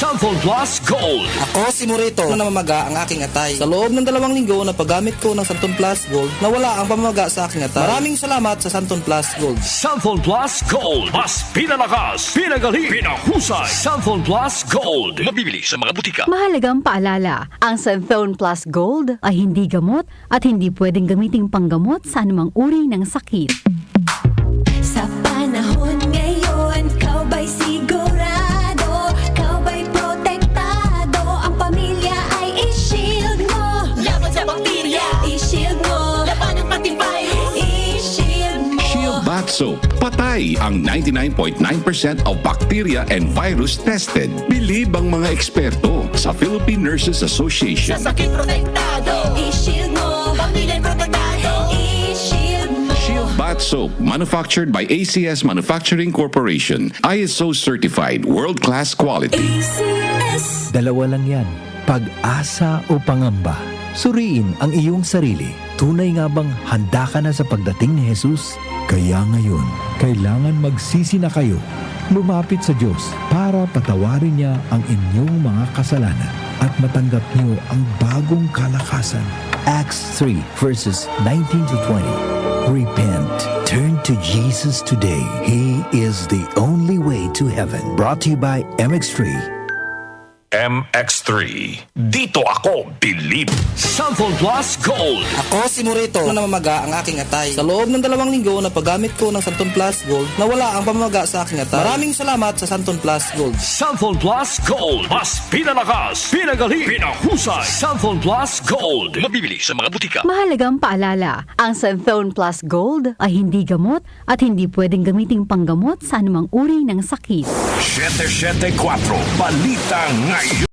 Santon Plus Gold. Ako si Morito na namamaga ang aking atay. Sa loob ng 2 linggo na paggamit ko ng Santon Plus Gold, nawala ang pamamaga sa aking atay. Maraming salamat sa Santon Plus Gold. Santon Plus Gold. Mas pinalakas, pinagaling, pinahusay. Santon Plus Gold. Mabibili sa mga butika. Mahalagang paalala, ang Santon Plus Gold ay hindi gamot at hindi pwedeng gamiting panggamot sa anumang uri ng sakit. Sa panahon ngayon, kau ba'y sigurado? Kau ba'y protektado? Ang pamilya ay i-shield mo. Laban sa bakterya, I-shield mo. laban ng pati virus. I-shield mo. Shield Bath Soap. Patay ang 99.9% of bacteria and virus tested. Believe ang mga eksperto sa Philippine Nurses Sa Association. sakit protektado, I-shield mo. pamilya protektado. I-shield mo. Shield Bath Soap, manufactured by ACS Manufacturing Corporation. ISO certified, world-class quality. ACS. Dalawa lang yan, pag-asa o pangamba. Suriin ang iyong sarili. Tunay nga bang handa ka na sa pagdating ni Jesus? Kaya ngayon, kailangan magsisi na kayo. Lumapit sa Diyos para patawarin niya ang inyong mga kasalanan at matanggap niyo ang bagong kalakasan. Acts 3 verses 19 to 20. Repent. Turn to Jesus today. He is the only way to heaven. Brought to you by MX3. MX3. Dito ako, believe. Santon Plus Gold. Ako si Morito na namamaga ang aking atay. Sa loob ng 2 linggo na paggamit ko ng Santon Plus Gold, nawala ang pamamaga sa aking atay. Maraming salamat sa Santon Plus Gold. Santon Plus Gold. Mas pinalakas, pinagaling, pinahusay. Santon Plus Gold. Mabibili sa mga butika. Mahalagang paalala, ang Santon Plus Gold ay hindi gamot at hindi pwedeng gamiting panggamot sa anumang uri ng sakit. 774 Balita ngayon.